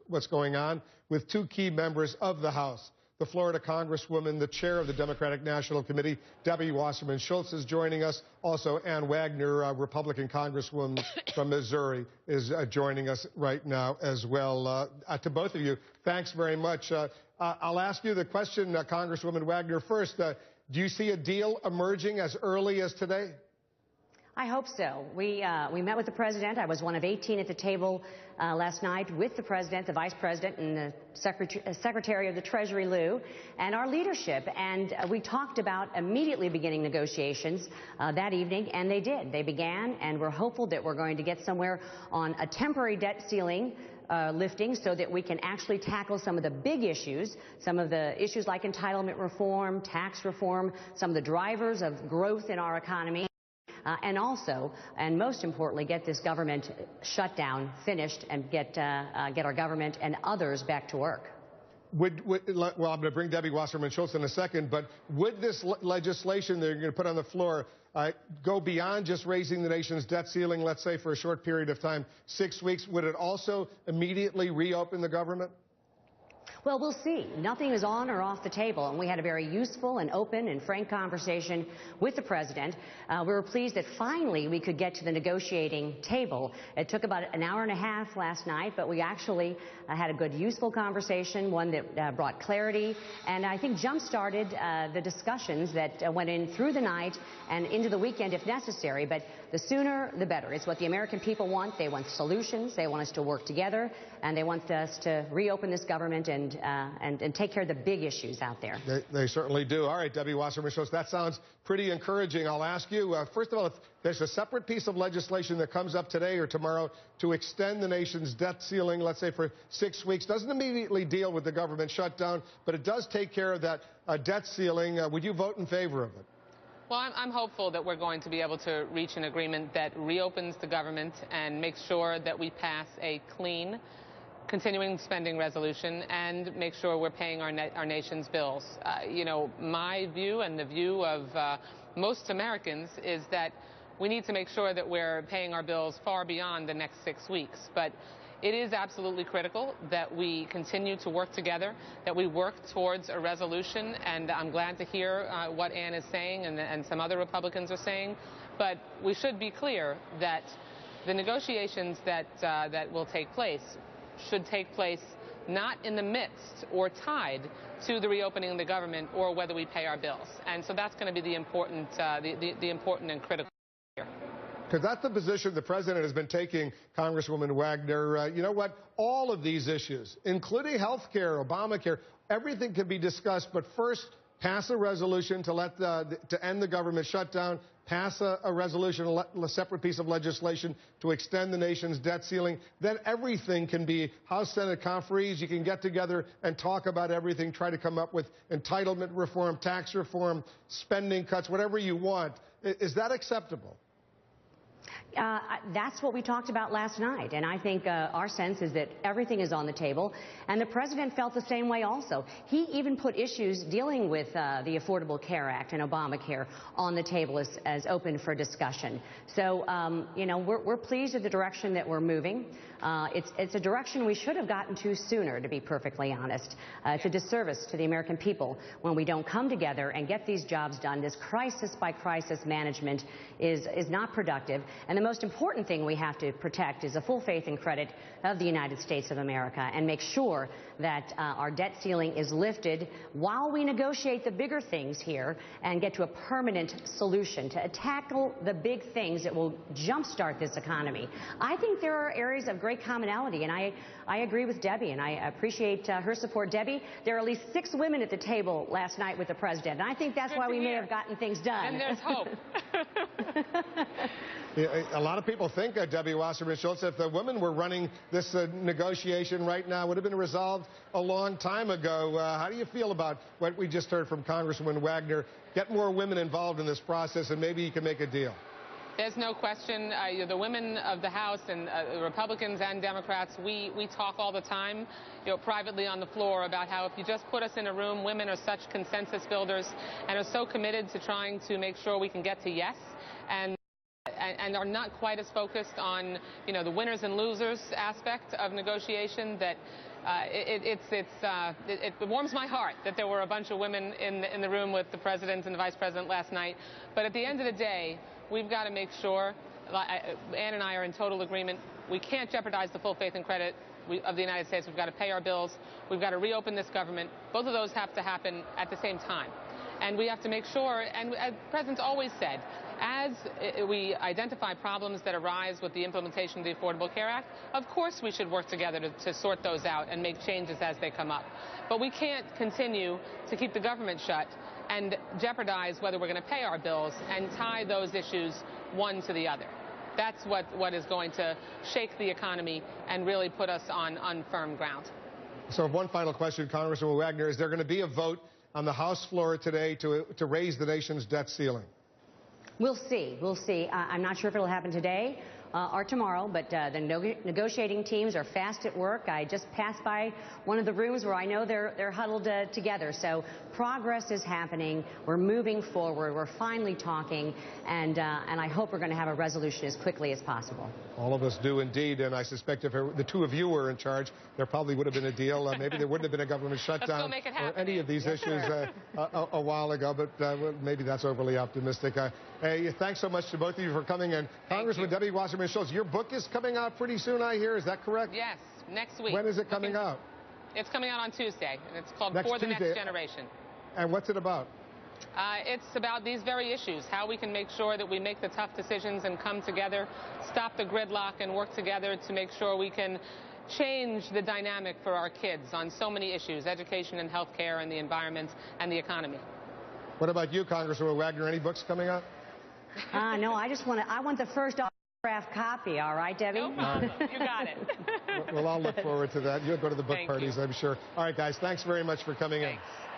What's going on with two key members of the House. The Florida Congresswoman, the chair of the Democratic National Committee, Debbie Wasserman Schultz, is joining us. Also, Ann Wagner, Republican Congresswoman from Missouri, is joining us right now as well. To both of you, thanks very much. I'll ask you the question, Congresswoman Wagner, first. Do you see a deal emerging as early as today? I hope so. We met with the president. I was one of 18 at the table last night with the president, the vice president, and the secretary of the Treasury, Lou, and our leadership. And we talked about immediately beginning negotiations that evening, and they did. They began, and we're hopeful that we're going to get somewhere on a temporary debt ceiling lifting so that we can actually tackle some of the big issues, some of the issues like entitlement reform, tax reform, some of the drivers of growth in our economy. And also, and most importantly, get this government shutdown finished and get our government and others back to work. Well, I'm going to bring Debbie Wasserman Schultz in a second, but would this legislation that you're going to put on the floor go beyond just raising the nation's debt ceiling, let's say for a short period of time, 6 weeks? Would it also immediately reopen the government? Well, we'll see. Nothing is on or off the table, and we had a very useful and open and frank conversation with the president. We were pleased that finally we could get to the negotiating table. It took about an hour and a half last night, but we actually had a good, useful conversation, one that brought clarity, and I think jump-started the discussions that went in through the night and into the weekend if necessary. But the sooner, the better. It's what the American people want. They want solutions. They want us to work together, and they want us to reopen this government and take care of the big issues out there. They certainly do. All right, Debbie Wasserman Schultz, that sounds pretty encouraging. I'll ask you, first of all, if there's a separate piece of legislation that comes up today or tomorrow to extend the nation's debt ceiling, let's say for 6 weeks, doesn't immediately deal with the government shutdown, but it does take care of that debt ceiling. Would you vote in favor of it? Well, I'm hopeful that we're going to be able to reach an agreement that reopens the government and makes sure that we pass a clean continuing spending resolution and make sure we're paying our nation's bills. You know, my view and the view of most Americans is that we need to make sure that we're paying our bills far beyond the next 6 weeks. But it is absolutely critical that we continue to work together, that we work towards a resolution, and I'm glad to hear what Ann is saying and some other Republicans are saying. But we should be clear that the negotiations that will take place should take place not in the midst or tied to the reopening of the government or whether we pay our bills. And so that's going to be the important and critical here. Because that's the position the president has been taking, Congresswoman Wagner. You know what? All of these issues, including health care, Obamacare, everything can be discussed. But first, pass a resolution to end the government shutdown, pass a resolution, a separate piece of legislation to extend the nation's debt ceiling. Then everything can be House Senate conferees. You can get together and talk about everything, try to come up with entitlement reform, tax reform, spending cuts, whatever you want. Is that acceptable? That's what we talked about last night, and I think our sense is that everything is on the table, and the president felt the same way also. He even put issues dealing with the Affordable Care Act and Obamacare on the table as open for discussion. So, you know, we're pleased with the direction that we're moving. It's a direction we should have gotten to sooner, to be perfectly honest. It's a disservice to the American people when we don't come together and get these jobs done. This crisis-by-crisis management is not productive. And the most important thing we have to protect is the full faith and credit of the United States of America and make sure that our debt ceiling is lifted while we negotiate the bigger things here and get to a permanent solution to tackle the big things that will jumpstart this economy. I think there are areas of great commonality, and I agree with Debbie, and I appreciate her support. Debbie, there are at least 6 women at the table last night with the president, and I think that's why we may have gotten things done. And there's hope. A lot of people think, Debbie Wasserman Schultz, if the women were running this negotiation right now, it would have been resolved a long time ago. How do you feel about what we just heard from Congresswoman Wagner? Get more women involved in this process, and maybe you can make a deal. There's no question. The women of the House and Republicans and Democrats, we talk all the time, privately on the floor about how if you just put us in a room, women are such consensus builders and are so committed to trying to make sure we can get to yes. and are not quite as focused on, the winners and losers aspect of negotiation, that it warms my heart that there were a bunch of women in the room with the president and the vice president last night. But at the end of the day, we've got to make sure, Ann and I are in total agreement, we can't jeopardize the full faith and credit of the United States. We've got to pay our bills. We've got to reopen this government. Both of those have to happen at the same time. And we have to make sure, and as the President's always said, as we identify problems that arise with the implementation of the Affordable Care Act, of course we should work together to sort those out and make changes as they come up. But we can't continue to keep the government shut and jeopardize whether we're going to pay our bills and tie those issues one to the other. That's what is going to shake the economy and really put us on firm ground. So one final question, Congresswoman Wagner. Is there going to be a vote on the House floor today to raise the nation's debt ceiling? We'll see. We'll see. I'm not sure if it'll happen today or tomorrow, but the negotiating teams are fast at work. I just passed by one of the rooms where I know they're huddled together. So progress is happening. We're moving forward. We're finally talking, and I hope we're going to have a resolution as quickly as possible. All of us do indeed, and I suspect if the two of you were in charge, there probably would have been a deal. Maybe there wouldn't have been a government shutdown or any of these issues a while ago, but maybe that's overly optimistic. Hey, thanks so much to both of you for coming in. Congressman Debbie Wasserman Schultz, your book is coming out pretty soon, I hear. Is that correct? Yes, next week. When is it coming out? It's coming out on Tuesday, and it's called Next For the Tuesday. Next Generation. And what's it about? It's about these very issues, how we can make sure that we make the tough decisions and come together, stop the gridlock, and work together to make sure we can change the dynamic for our kids on so many issues, education and health care and the environment and the economy. What about you, Congresswoman Wagner? Any books coming out? No, I want the first autographed copy, all right, Debbie? No problem. You got it. Well, I'll look forward to that. You'll go to the book Thank parties, you. I'm sure. All right, guys, thanks very much for coming Thanks. in.